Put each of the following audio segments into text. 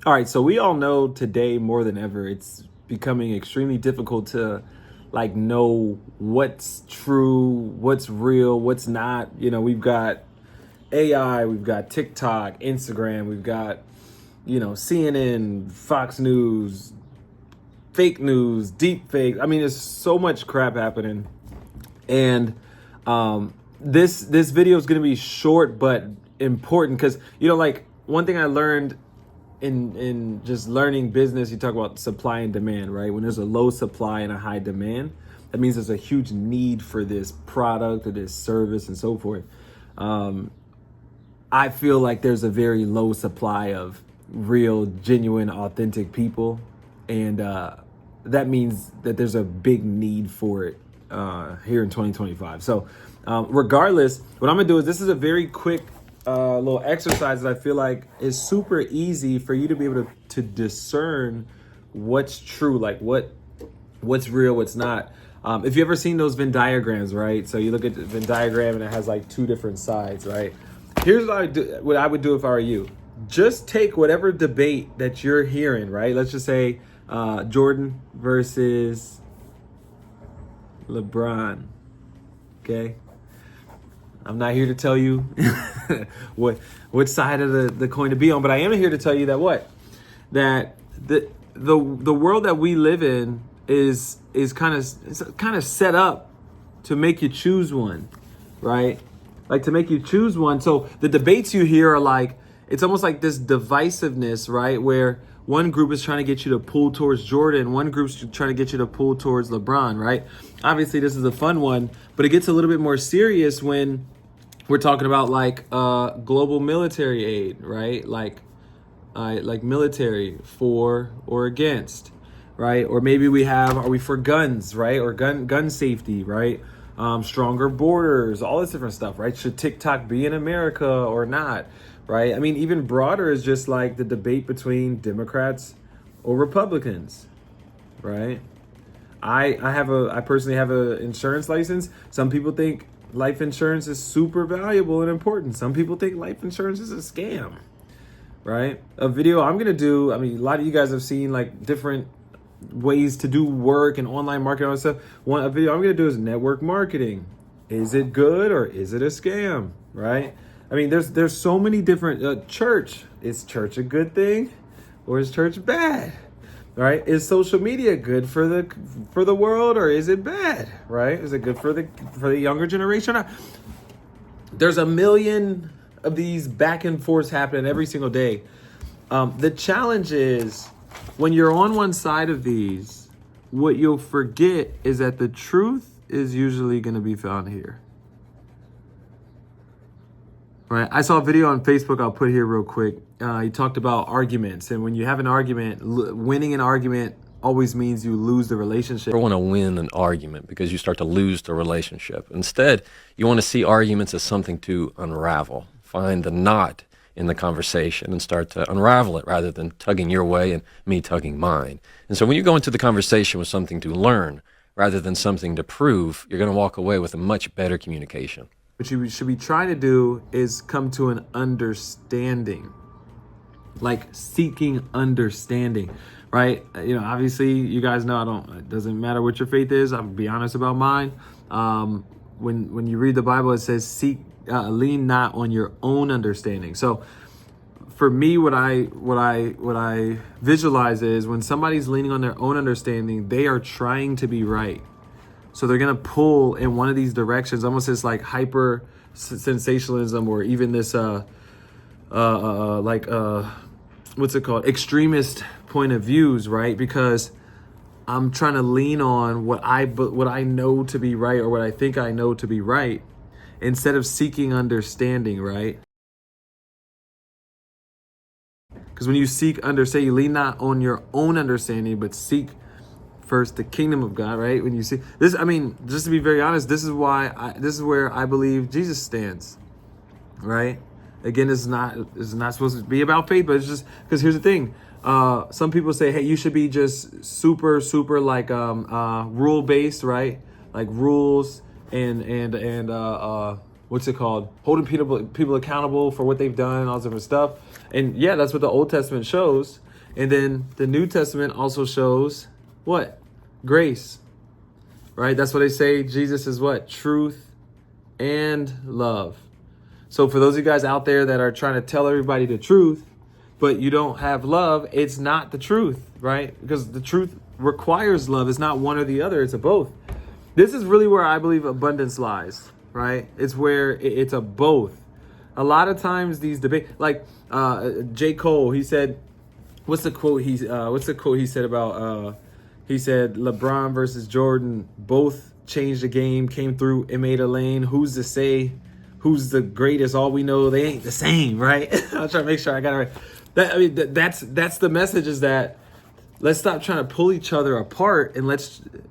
All right, so we all know today more than ever, it's becoming extremely difficult to like know what's true, what's real, what's not. We've got AI, we've got TikTok, Instagram, we've got, CNN, Fox News, fake news, deep fake. I mean, there's so much crap happening. And this video is going to be short but important because, like one thing I learned in just learning business, you talk about supply and demand, right? When there's a low supply and a high demand, that means there's a huge need for this product or this service and so forth. I feel like there's a very low supply of real, genuine, authentic people, and that means that there's a big need for it here in 2025. So, regardless, what I'm gonna do is this is a very quick little exercise that I feel like is super easy for you to be able to discern what's true, like what's real, what's not. If you ever seen those Venn diagrams, right? So you look at the Venn diagram and it has like two different sides, right? Here's what I would do if I were you. Just take whatever debate that you're hearing, right? Let's just say Jordan versus LeBron. Okay. I'm not here to tell you what side of the coin to be on, but I am here to tell you that the world that we live in is kind of set up to make you choose one, right? Like to make you choose one. So the debates you hear are like, it's almost like this divisiveness, right? Where one group is trying to get you to pull towards Jordan, one group's trying to get you to pull towards LeBron, right? Obviously, this is a fun one, but it gets a little bit more serious when we're talking about like global military aid, right? Like military for or against, right? Or maybe are we for guns, right? Or gun safety, right? Stronger borders, all this different stuff, right? Should TikTok be in America or not, right? I mean, even broader is just like the debate between Democrats or Republicans, right? I personally have an insurance license. Some people think life insurance is super valuable and important. Some people think life insurance is a scam, right? A video I'm gonna do, I mean, a lot of you guys have seen like different ways to do work and online marketing and stuff. A video I'm gonna do is network marketing. Is it good or is it a scam, right? I mean, there's so many different church. Is church a good thing or is church bad? Right? Is social media good for the world or is it bad? Right? Is it good for the younger generation? There's a million of these back and forths happening every single day. The challenge is when you're on one side of these, what you'll forget is that the truth is usually going to be found here. Right. I saw a video on Facebook I'll put here real quick. He talked about arguments. And when you have an argument, winning an argument always means you lose the relationship. You don't want to win an argument because you start to lose the relationship. Instead, you want to see arguments as something to unravel. Find the knot in the conversation and start to unravel it rather than tugging your way and me tugging mine. And so when you go into the conversation with something to learn rather than something to prove, you're going to walk away with a much better communication. What you should be trying to do is come to an understanding, like seeking understanding, right? Obviously you guys know it doesn't matter what your faith is. I'll be honest about mine. When you read the Bible, it says lean not on your own understanding. So for me, what I visualize is when somebody's leaning on their own understanding, they are trying to be right. So they're going to pull in one of these directions, almost this like hyper sensationalism or even this, what's it called? Extremist point of views, right? Because I'm trying to lean on what I know to be right or what I think I know to be right instead of seeking understanding, right? Because when you seek understanding, you lean not on your own understanding, but seek first the kingdom of God, right? When you see this, I mean, just to be very honest, this is where I believe Jesus stands, right? Again, this is not supposed to be about faith, but it's just because here's the thing. Some people say, hey, you should be just super like rule based, right? Like rules and what's it called? Holding people accountable for what they've done and all this different stuff. And yeah, that's what the Old Testament shows. And then the New Testament also shows what? Grace, right? That's what they say. Jesus is what? Truth and love. So for those of you guys out there that are trying to tell everybody the truth, but you don't have love, it's not the truth, right? Because the truth requires love. It's not one or the other. It's a both. This is really where I believe abundance lies, right? It's where it's a both. A lot of times these debates, like J. Cole, he said, what's the quote he said about, he said LeBron versus Jordan both changed the game, came through and made a lane. Who's to say who's the greatest? All we know, they ain't the same, right? I'll try to make sure I got it right. That's the message, is that let's stop trying to pull each other apart, and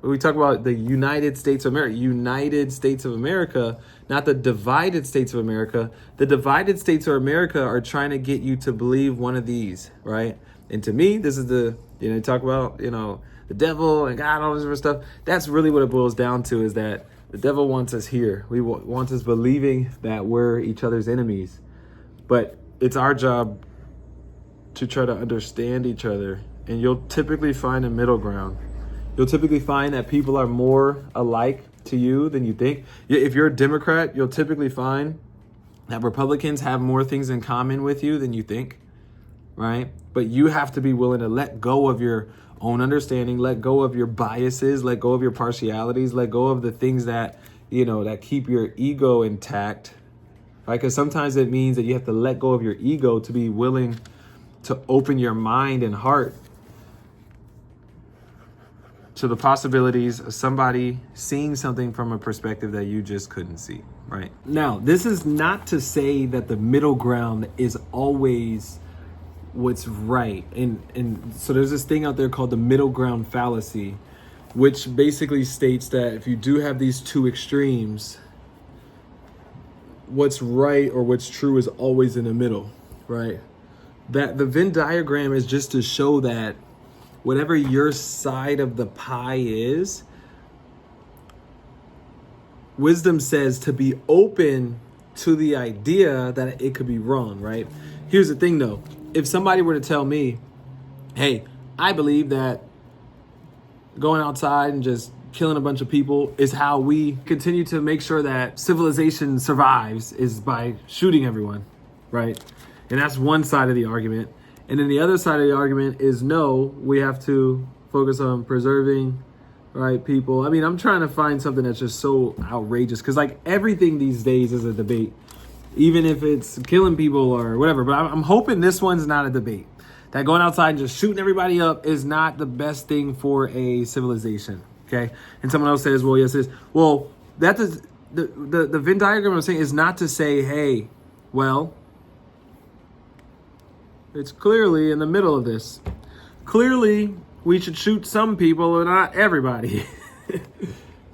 we talk about the United States of America, not the divided States of America. The divided States of America are trying to get you to believe one of these, right? And to me, this is you talk about, the devil and God, all this sort of stuff. That's really what it boils down to, is that the devil wants us here. We wants us believing that we're each other's enemies. But it's our job to try to understand each other. And you'll typically find a middle ground. You'll typically find that people are more alike to you than you think. If you're a Democrat, you'll typically find that Republicans have more things in common with you than you think, right? But you have to be willing to let go of your own understanding, let go of your biases, let go of your partialities, let go of the things that, that keep your ego intact, right? Because sometimes it means that you have to let go of your ego to be willing to open your mind and heart to the possibilities of somebody seeing something from a perspective that you just couldn't see, right? Now, this is not to say that the middle ground is always what's right. And so there's this thing out there called the middle ground fallacy, which basically states that if you do have these two extremes, what's right or what's true is always in the middle, right? That the Venn diagram is just to show that whatever your side of the pie is, wisdom says to be open to the idea that it could be wrong, right? Here's the thing though. If somebody were to tell me, hey, I believe that going outside and just killing a bunch of people is how we continue to make sure that civilization survives, is by shooting everyone, right? And that's one side of the argument. And then the other side of the argument is, no, we have to focus on preserving, right, people. I mean, I'm trying to find something that's just so outrageous, because like everything these days is a debate, even if it's killing people or whatever. But I'm hoping this one's not a debate. That going outside and just shooting everybody up is not the best thing for a civilization, okay? And someone else says, well, yes, it is. Well, that is, the Venn diagram I'm saying is not to say, hey, well, it's clearly in the middle of this. Clearly, we should shoot some people and not everybody.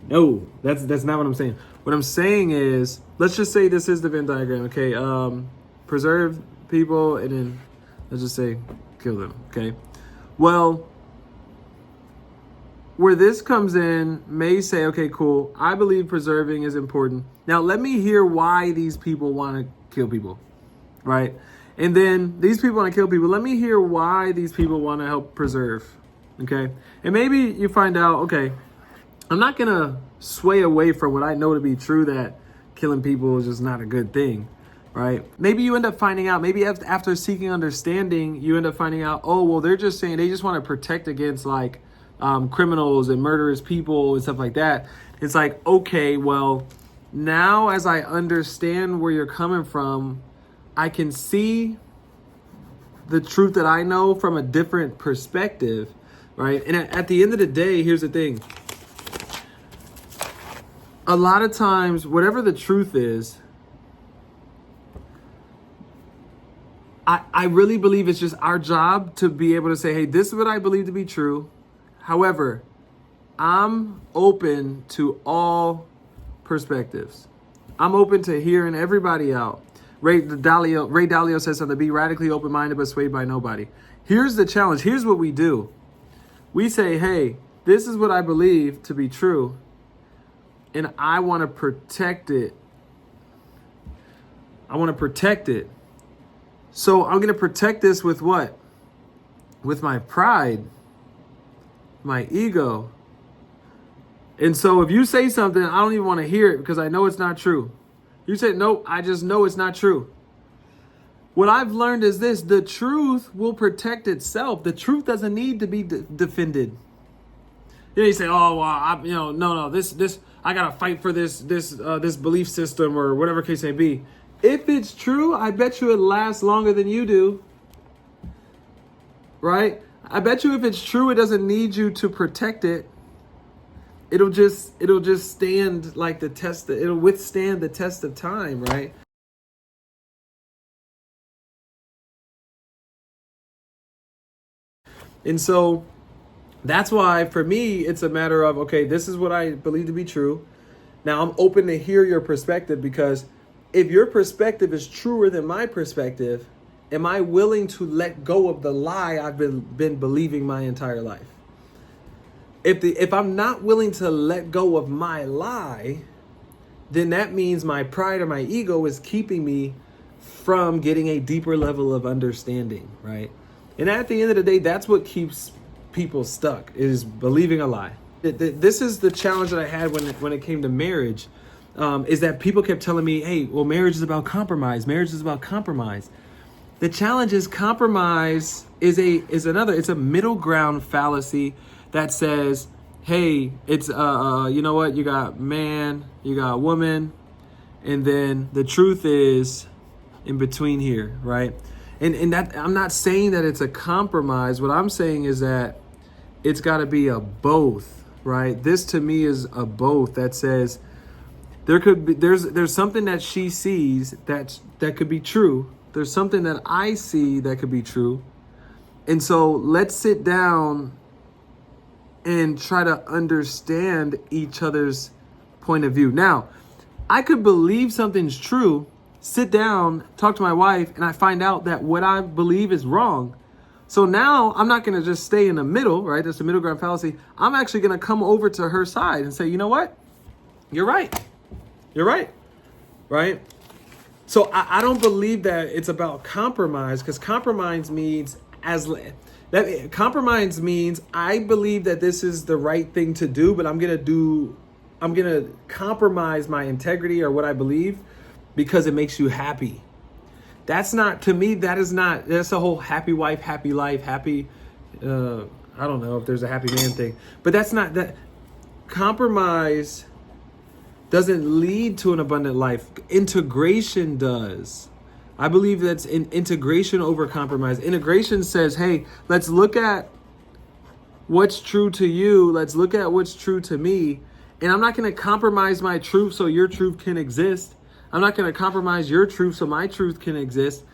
No, that's not what I'm saying. What I'm saying is, let's just say this is the Venn diagram, okay? Preserve people and then let's just say kill them, okay? Well, where this comes in may say, okay, cool, I believe preserving is important. Now, let me hear why these people want to kill people, right? And then these people want to kill people. Let me hear why these people want to help preserve, okay? And maybe you find out, okay, I'm not going to sway away from what I know to be true, that killing people is just not a good thing, right? Maybe you end up finding out, maybe after seeking understanding, you end up finding out, oh, well, they're just saying they just want to protect against like criminals and murderous people and stuff like that. It's like, okay, well, now as I understand where you're coming from, I can see the truth that I know from a different perspective, right? And at the end of the day, here's the thing. A lot of times, whatever the truth is, I really believe it's just our job to be able to say, hey, this is what I believe to be true. However, I'm open to all perspectives. I'm open to hearing everybody out. Ray Dalio says something, be radically open-minded but swayed by nobody. Here's the challenge. Here's what we do. We say, hey, this is what I believe to be true, and I want to protect it. I want to protect it. So I'm going to protect this with what? with my pride, my ego. And so if you say something, I don't even want to hear it because I know it's not true. You say, nope, I just know it's not true. What I've learned is this: the truth will protect itself. The truth doesn't need to be defended. You say, oh, well, no, this, I gotta fight for this belief system or whatever case may be. If it's true, I bet you it lasts longer than you do. Right? I bet you if it's true, it doesn't need you to protect it. It'll just stand like the test. It'll withstand the test of time, right? And so that's why for me, it's a matter of, okay, this is what I believe to be true. Now I'm open to hear your perspective, because if your perspective is truer than my perspective, am I willing to let go of the lie I've been believing my entire life? If I'm not willing to let go of my lie, then that means my pride or my ego is keeping me from getting a deeper level of understanding, right? And at the end of the day, that's what keeps people stuck, is believing a lie. This is the challenge that I had when it came to marriage, is that people kept telling me, hey, well, marriage is about compromise. Marriage is about compromise. The challenge is compromise is a middle ground fallacy that says, hey, it's you know what, you got man, you got woman, and then the truth is in between here, right? And that, I'm not saying that it's a compromise. What I'm saying is that it's got to be a both, right? This to me is a both that says there's something that she sees that could be true. There's something that I see that could be true. And so let's sit down and try to understand each other's point of view. Now, I could believe something's true, sit down, talk to my wife, and I find out that what I believe is wrong. So now I'm not going to just stay in the middle, right? That's the middle ground fallacy. I'm actually going to come over to her side and say, you know what? You're right. You're right. Right? So I don't believe that it's about compromise, because compromise means compromise means I believe that this is the right thing to do, but I'm going to compromise my integrity or what I believe because it makes you happy. That's not, to me, that's a whole happy wife, happy life, happy, I don't know if there's a happy man thing, but that's not that. Compromise doesn't lead to an abundant life. Integration does. I believe that's integration over compromise. Integration says, hey, let's look at what's true to you. Let's look at what's true to me. And I'm not going to compromise my truth so your truth can exist. I'm not going to compromise your truth so my truth can exist.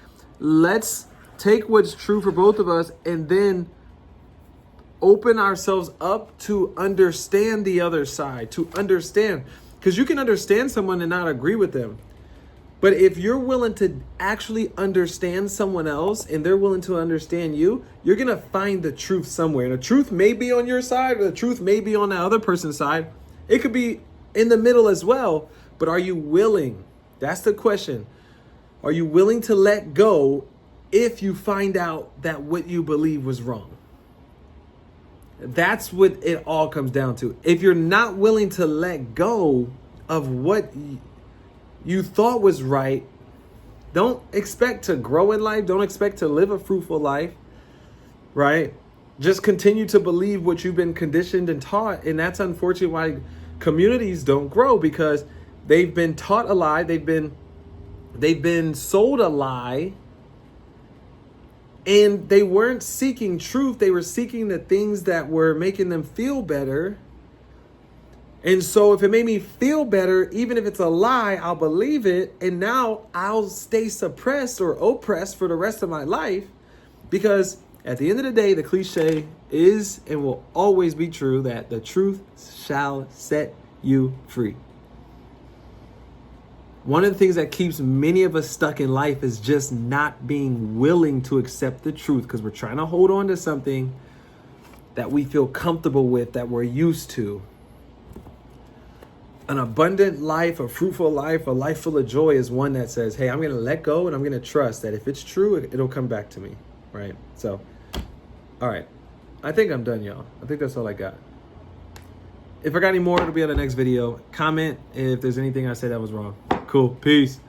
Let's take what's true for both of us and then open ourselves up to understand the other side, to understand. Because you can understand someone and not agree with them. But if you're willing to actually understand someone else and they're willing to understand you, you're going to find the truth somewhere. And the truth may be on your side, or the truth may be on the other person's side. It could be in the middle as well. But are you willing? That's the question. Are you willing to let go if you find out that what you believe was wrong? That's what it all comes down to. If you're not willing to let go of what you thought was right, don't expect to grow in life. Don't expect to live a fruitful life, right? Just continue to believe what you've been conditioned and taught. And that's unfortunately why communities don't grow, because they've been taught a lie. They've been sold a lie, and they weren't seeking truth. They were seeking the things that were making them feel better. And so if it made me feel better, even if it's a lie, I'll believe it. And now I'll stay suppressed or oppressed for the rest of my life, because at the end of the day, the cliche is and will always be true that the truth shall set you free. One of the things that keeps many of us stuck in life is just not being willing to accept the truth, because we're trying to hold on to something that we feel comfortable with, that we're used to. An abundant life, a fruitful life, a life full of joy is one that says, hey, I'm going to let go and I'm going to trust that if it's true, it'll come back to me, right? So All right. I think I'm done, y'all. I think that's all I got. If I got any more, it'll be on the next video. Comment if there's anything I said that was wrong. Cool. Peace.